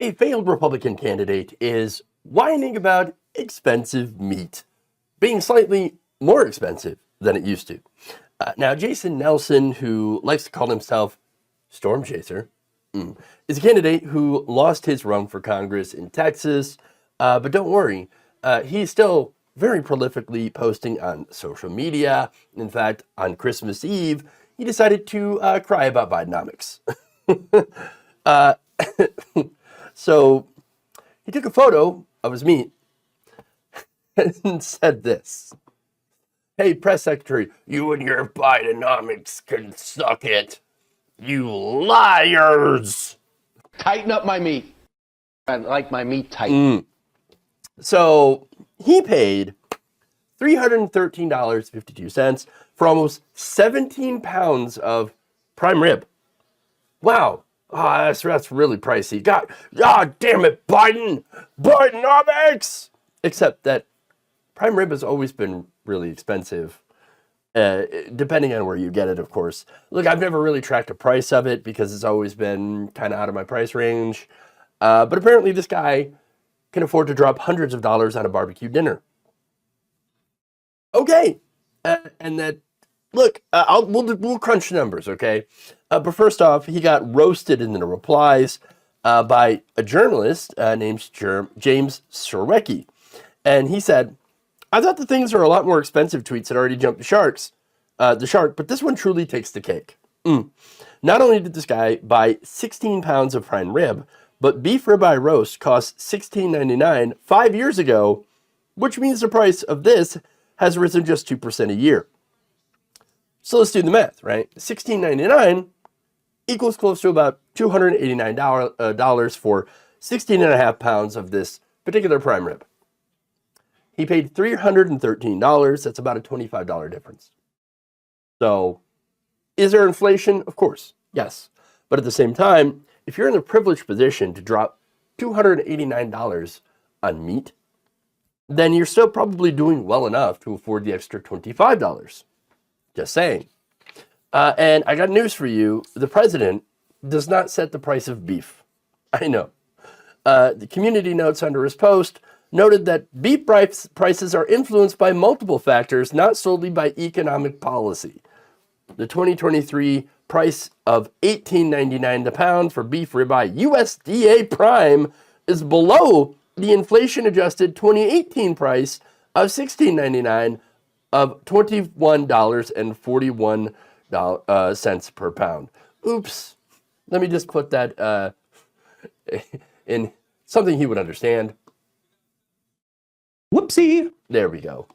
A failed Republican candidate is whining about expensive meat being slightly more expensive than it used to. Now, Jason Nelson, who likes to call himself Storm Chaser, is a candidate who lost his run for Congress in Texas. But don't worry, he's still very prolifically posting on social media. In fact, on Christmas Eve, he decided to cry about Bidenomics. So he took a photo of his meat and said this. Hey, press secretary, you and your Bidenomics can suck it. You liars. Tighten up my meat. I like my meat tight. So he paid $313.52 for almost 17 pounds of prime rib. Wow. That's really pricey. God damn it, Bidenomics! Except that prime rib has always been really expensive, depending on where you get it, of course. Look, I've never really tracked the price of it because it's always been kind of out of my price range. But apparently this guy can afford to drop hundreds of dollars on a barbecue dinner. Okay. And that, look, we'll crunch the numbers, okay? But first off, he got roasted in the replies by a journalist named James Surowiecki. And he said, I thought the things are a lot more expensive tweets had already jumped the shark, but this one truly takes the cake. Not only did this guy buy 16 pounds of prime rib, but beef ribeye roast cost $16.99 5 years ago, which means the price of this has risen just 2% a year. So let's do the math, right? $16.99 equals close to about $289 for 16.5 pounds of this particular prime rib. He paid $313. That's about a $25 difference. So, is there inflation? Of course, yes. But at the same time, if you're in the privileged position to drop $289 on meat, then you're still probably doing well enough to afford the extra $25. Just saying. And I got news for you. The president does not set the price of beef. I know. The community notes under his post noted that beef prices are influenced by multiple factors, not solely by economic policy. The 2023 price of $18.99 a pound for beef ribeye USDA prime is below the inflation-adjusted 2018 price of $16.99 of $21.41 per pound. Oops. Let me just put that in something he would understand. Whoopsie. There we go.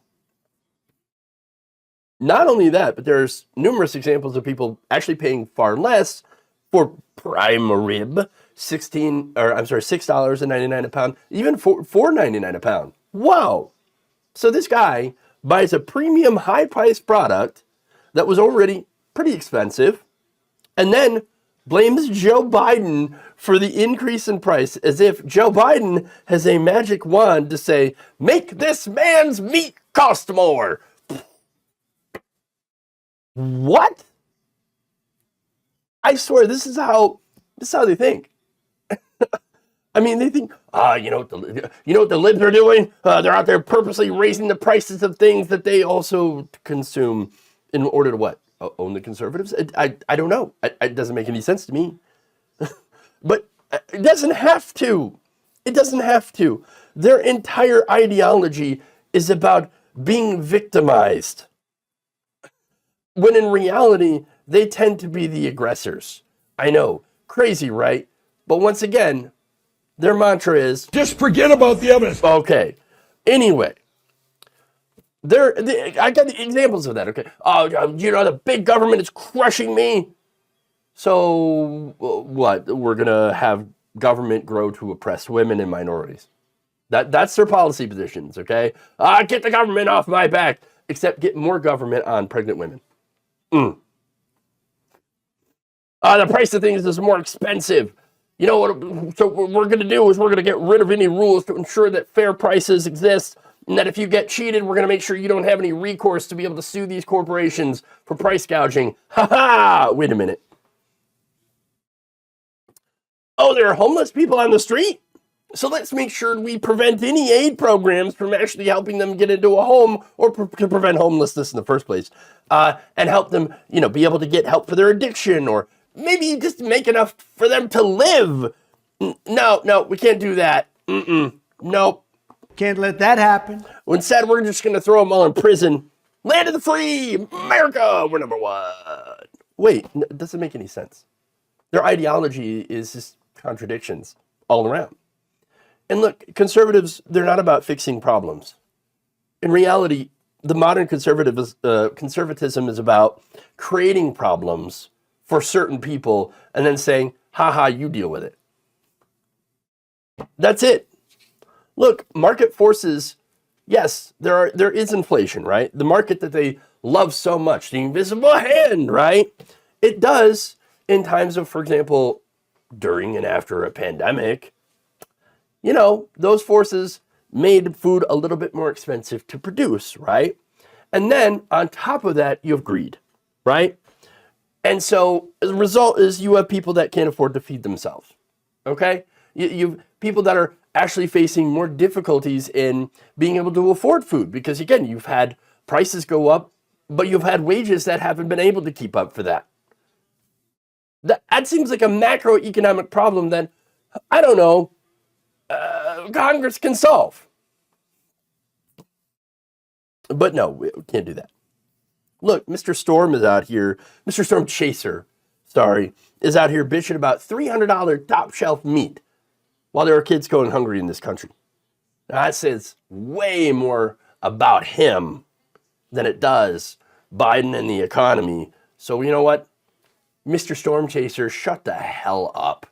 Not only that, but there's numerous examples of people actually paying far less for prime rib, $6.99 a pound, even $4.99 a pound. Wow. So this guy buys a premium high-priced product that was already pretty expensive, and then blames Joe Biden for the increase in price, as if Joe Biden has a magic wand to say, make this man's meat cost more. What? I swear, this is how they think. I mean, they think, you know what the libs are doing? They're out there purposely raising the prices of things that they also consume in order to what? Own the conservatives? I don't know. It doesn't make any sense to me. But it doesn't have to. It doesn't have to. Their entire ideology is about being victimized, when in reality, they tend to be the aggressors. I know, crazy, right? But once again, their mantra is, Just forget about the evidence. okay. Anyway, I got the examples of that, okay? The big government is crushing me. So what? We're going to have government grow to oppress women and minorities. That's their policy positions, okay? Get the government off my back, except get more government on pregnant women. The price of things is more expensive. You know what? So what we're going to do is we're going to get rid of any rules to ensure that fair prices exist, and that if you get cheated, we're going to make sure you don't have any recourse to be able to sue these corporations for price gouging. Ha ha! Wait a minute. Oh, there are homeless people on the street. So let's make sure we prevent any aid programs from actually helping them get into a home or to prevent homelessness in the first place, and help them, be able to get help for their addiction, or maybe just make enough for them to live. No, we can't do that. Nope. Can't let that happen. Instead, we're just going to throw them all in prison. Land of the free, America, we're number one. Wait, it doesn't make any sense. Their ideology is just contradictions all around. And look, conservatives, they're not about fixing problems. In reality, the modern conservatism is about creating problems for certain people and then saying, haha, you deal with it. That's it. Look, market forces, yes, there is inflation, right? The market that they love so much, the invisible hand, right? It does in times of, for example, during and after a pandemic, those forces made food a little bit more expensive to produce, right? And then on top of that, you have greed, right? And so the result is you have people that can't afford to feed themselves, okay? You've people that are actually facing more difficulties in being able to afford food because, again, you've had prices go up, but you've had wages that haven't been able to keep up for that. That seems like a macroeconomic problem that, I don't know, Congress can solve. But no, we can't do that. Look, Mr. Storm is out here, Mr. Storm Chaser, is out here bitching about $300 top shelf meat while there are kids going hungry in this country. Now, that says way more about him than it does Biden and the economy. So you know what? Mr. Storm Chaser, shut the hell up.